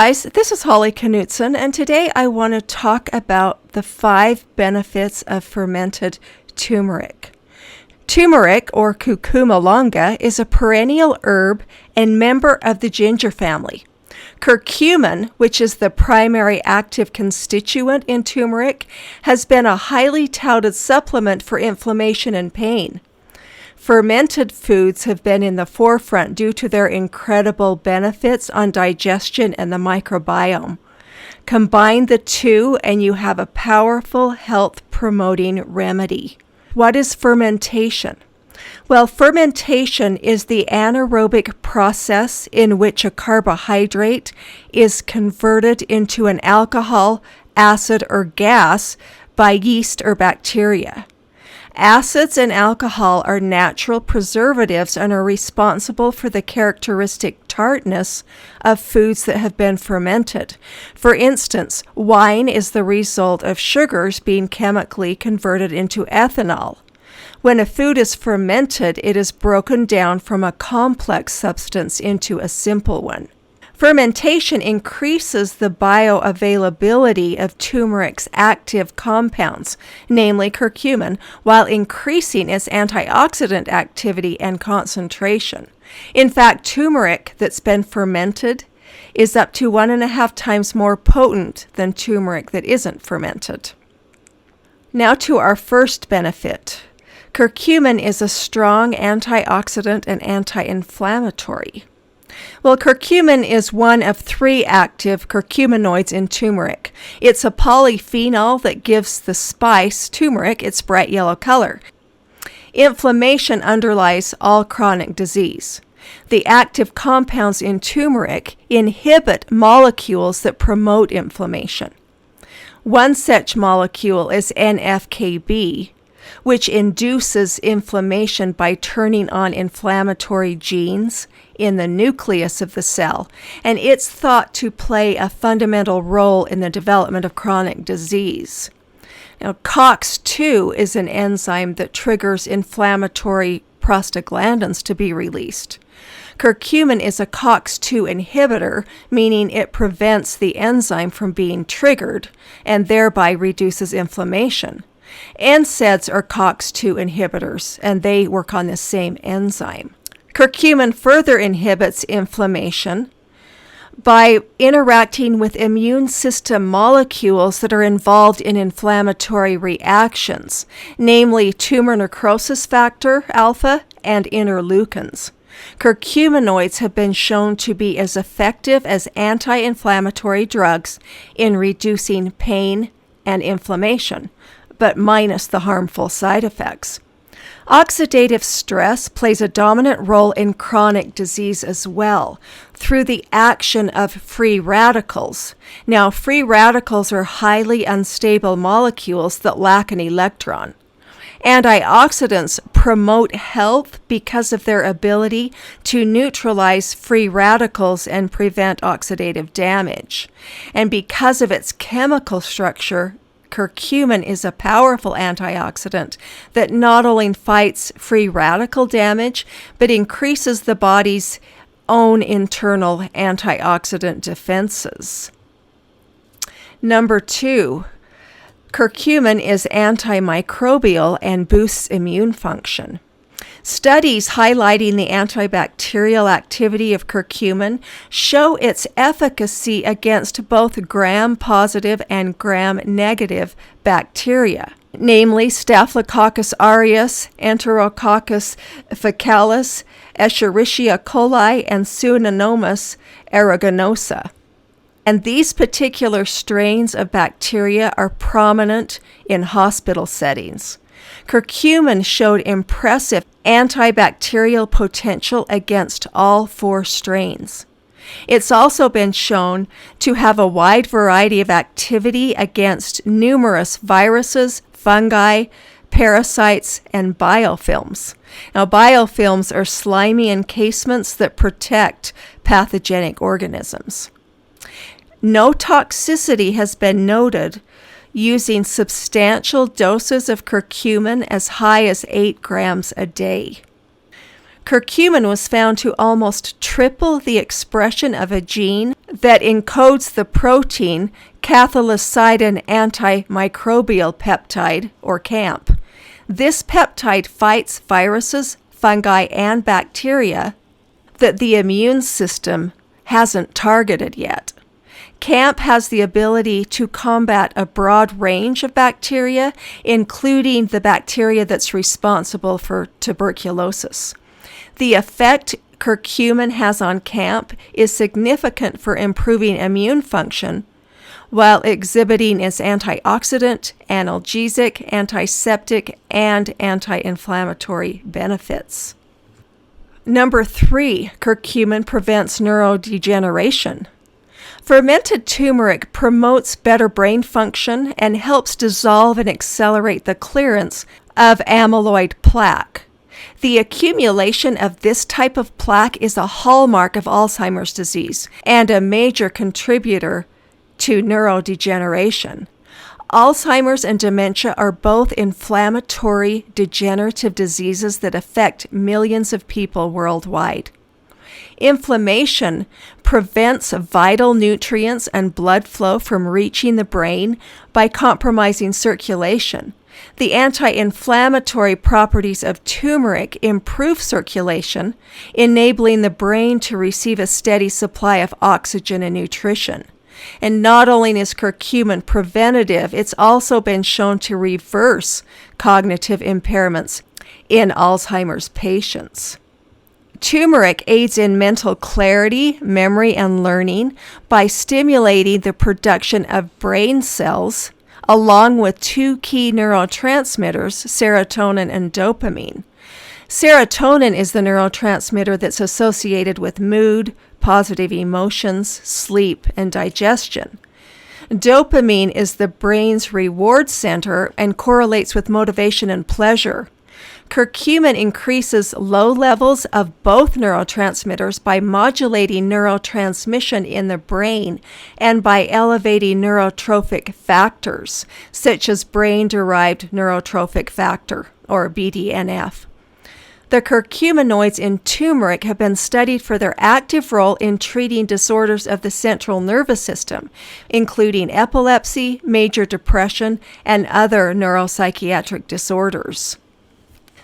guys, this is Holly Knutson, and today I want to talk about the 5 benefits of fermented turmeric. Turmeric, or Curcuma longa, is a perennial herb and member of the ginger family. Curcumin, which is the primary active constituent in turmeric, has been a highly touted supplement for inflammation and pain. Fermented foods have been in the forefront due to their incredible benefits on digestion and the microbiome. Combine the two and you have a powerful health-promoting remedy. What is fermentation? Well, fermentation is the anaerobic process in which a carbohydrate is converted into an alcohol, acid, or gas by yeast or bacteria. Acids and alcohol are natural preservatives and are responsible for the characteristic tartness of foods that have been fermented. For instance, wine is the result of sugars being chemically converted into ethanol. When a food is fermented, it is broken down from a complex substance into a simple one. Fermentation increases the bioavailability of turmeric's active compounds, namely curcumin, while increasing its antioxidant activity and concentration. In fact, turmeric that's been fermented is up to 1.5 times more potent than turmeric that isn't fermented. Now to our first benefit. Curcumin is a strong antioxidant and anti-inflammatory. Well, curcumin is one of 3 active curcuminoids in turmeric. It's a polyphenol that gives the spice, turmeric, its bright yellow color. Inflammation underlies all chronic disease. The active compounds in turmeric inhibit molecules that promote inflammation. One such molecule is NF-κB, which induces inflammation by turning on inflammatory genes in the nucleus of the cell, and it's thought to play a fundamental role in the development of chronic disease. Now, COX-2 is an enzyme that triggers inflammatory prostaglandins to be released. Curcumin is a COX-2 inhibitor, meaning it prevents the enzyme from being triggered and thereby reduces inflammation. NSAIDs are COX-2 inhibitors, and they work on the same enzyme. Curcumin further inhibits inflammation by interacting with immune system molecules that are involved in inflammatory reactions, namely tumor necrosis factor alpha and interleukins. Curcuminoids have been shown to be as effective as anti-inflammatory drugs in reducing pain and inflammation, but minus the harmful side effects. Oxidative stress plays a dominant role in chronic disease as well, through the action of free radicals. Now, free radicals are highly unstable molecules that lack an electron. Antioxidants promote health because of their ability to neutralize free radicals and prevent oxidative damage. And because of its chemical structure, curcumin is a powerful antioxidant that not only fights free radical damage, but increases the body's own internal antioxidant defenses. Number 2, curcumin is antimicrobial and boosts immune function. Studies highlighting the antibacterial activity of curcumin show its efficacy against both gram-positive and gram-negative bacteria, namely Staphylococcus aureus, Enterococcus faecalis, Escherichia coli, and Pseudomonas aeruginosa. And these particular strains of bacteria are prominent in hospital settings. Curcumin showed impressive antibacterial potential against all 4 strains. It's also been shown to have a wide variety of activity against numerous viruses, fungi, parasites, and biofilms. Now, biofilms are slimy encasements that protect pathogenic organisms. No toxicity has been noted using substantial doses of curcumin as high as 8 grams a day. Curcumin was found to almost triple the expression of a gene that encodes the protein cathelicidin antimicrobial peptide, or CAMP. This peptide fights viruses, fungi, and bacteria that the immune system hasn't targeted yet. CAMP has the ability to combat a broad range of bacteria, including the bacteria that's responsible for tuberculosis. The effect curcumin has on CAMP is significant for improving immune function, while exhibiting its antioxidant, analgesic, antiseptic, and anti-inflammatory benefits. Number 3, curcumin prevents neurodegeneration. Fermented turmeric promotes better brain function and helps dissolve and accelerate the clearance of amyloid plaque. The accumulation of this type of plaque is a hallmark of Alzheimer's disease and a major contributor to neurodegeneration. Alzheimer's and dementia are both inflammatory degenerative diseases that affect millions of people worldwide. Inflammation prevents vital nutrients and blood flow from reaching the brain by compromising circulation. The anti-inflammatory properties of turmeric improve circulation, enabling the brain to receive a steady supply of oxygen and nutrition. And not only is curcumin preventative, it's also been shown to reverse cognitive impairments in Alzheimer's patients. Turmeric aids in mental clarity, memory, and learning by stimulating the production of brain cells, along with 2 key neurotransmitters, serotonin and dopamine. Serotonin is the neurotransmitter that's associated with mood, positive emotions, sleep, and digestion. Dopamine is the brain's reward center and correlates with motivation and pleasure. Curcumin increases low levels of both neurotransmitters by modulating neurotransmission in the brain and by elevating neurotrophic factors, such as brain-derived neurotrophic factor, or BDNF. The curcuminoids in turmeric have been studied for their active role in treating disorders of the central nervous system, including epilepsy, major depression, and other neuropsychiatric disorders.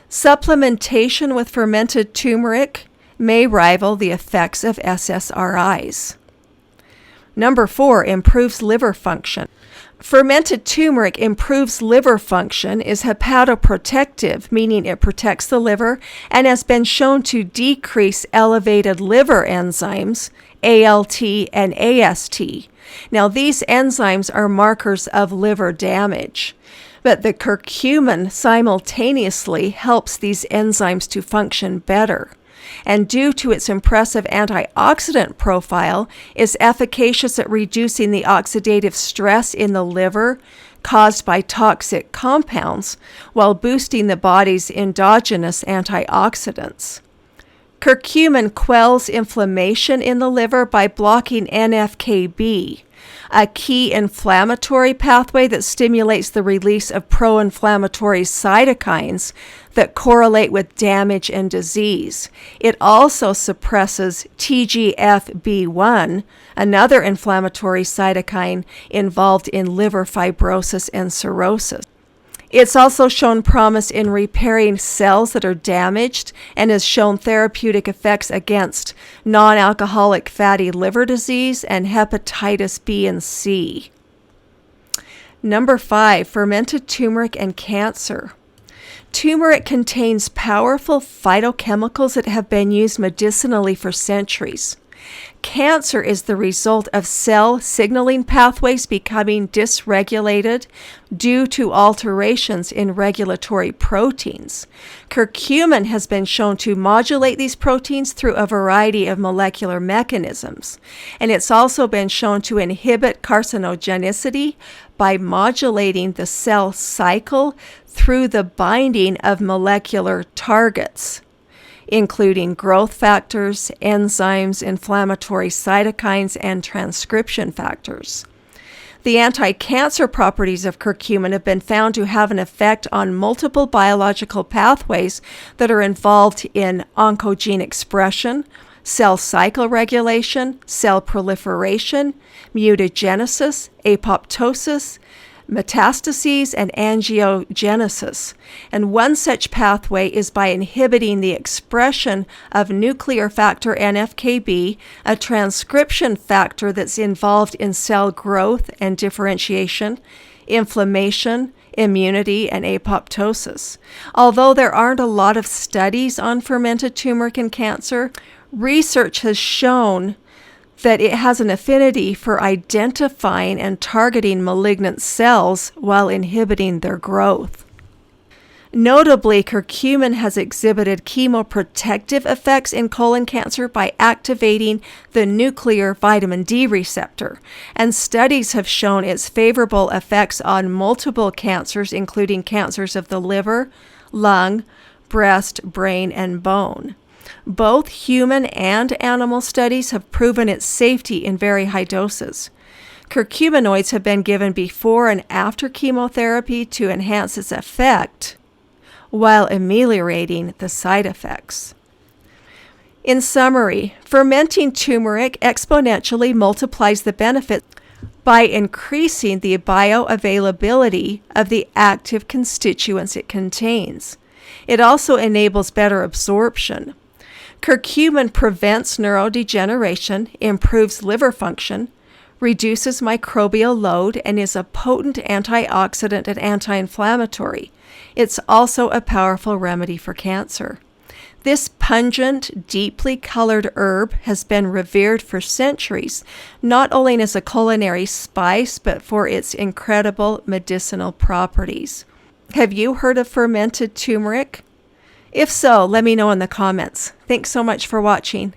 Supplementation with fermented turmeric may rival the effects of SSRIs. Number 4, improves liver function. Fermented turmeric improves liver function, is hepatoprotective, meaning it protects the liver, and has been shown to decrease elevated liver enzymes, ALT and AST. Now, these enzymes are markers of liver damage, but the curcumin simultaneously helps these enzymes to function better, and due to its impressive antioxidant profile, is efficacious at reducing the oxidative stress in the liver caused by toxic compounds, while boosting the body's endogenous antioxidants. Curcumin quells inflammation in the liver by blocking NF-κB, a key inflammatory pathway that stimulates the release of pro-inflammatory cytokines that correlate with damage and disease. It also suppresses TGF-B1, another inflammatory cytokine involved in liver fibrosis and cirrhosis. It's also shown promise in repairing cells that are damaged and has shown therapeutic effects against non-alcoholic fatty liver disease and hepatitis B and C. Number 5, fermented turmeric and cancer. Turmeric contains powerful phytochemicals that have been used medicinally for centuries. Cancer is the result of cell signaling pathways becoming dysregulated due to alterations in regulatory proteins. Curcumin has been shown to modulate these proteins through a variety of molecular mechanisms, and it's also been shown to inhibit carcinogenicity by modulating the cell cycle through the binding of molecular targets, including growth factors, enzymes, inflammatory cytokines, and transcription factors. The anti-cancer properties of curcumin have been found to have an effect on multiple biological pathways that are involved in oncogene expression, cell cycle regulation, cell proliferation, mutagenesis, apoptosis, metastases, and angiogenesis. And one such pathway is by inhibiting the expression of nuclear factor NFKB, a transcription factor that's involved in cell growth and differentiation, inflammation, immunity, and apoptosis. Although there aren't a lot of studies on fermented turmeric in cancer, research has shown that it has an affinity for identifying and targeting malignant cells while inhibiting their growth. Notably, curcumin has exhibited chemoprotective effects in colon cancer by activating the nuclear vitamin D receptor, and studies have shown its favorable effects on multiple cancers, including cancers of the liver, lung, breast, brain, and bone. Both human and animal studies have proven its safety in very high doses. Curcuminoids have been given before and after chemotherapy to enhance its effect while ameliorating the side effects. In summary, fermenting turmeric exponentially multiplies the benefits by increasing the bioavailability of the active constituents it contains. It also enables better absorption. Curcumin prevents neurodegeneration, improves liver function, reduces microbial load, and is a potent antioxidant and anti-inflammatory. It's also a powerful remedy for cancer. This pungent, deeply colored herb has been revered for centuries, not only as a culinary spice, but for its incredible medicinal properties. Have you heard of fermented turmeric? If so, let me know in the comments. Thanks so much for watching.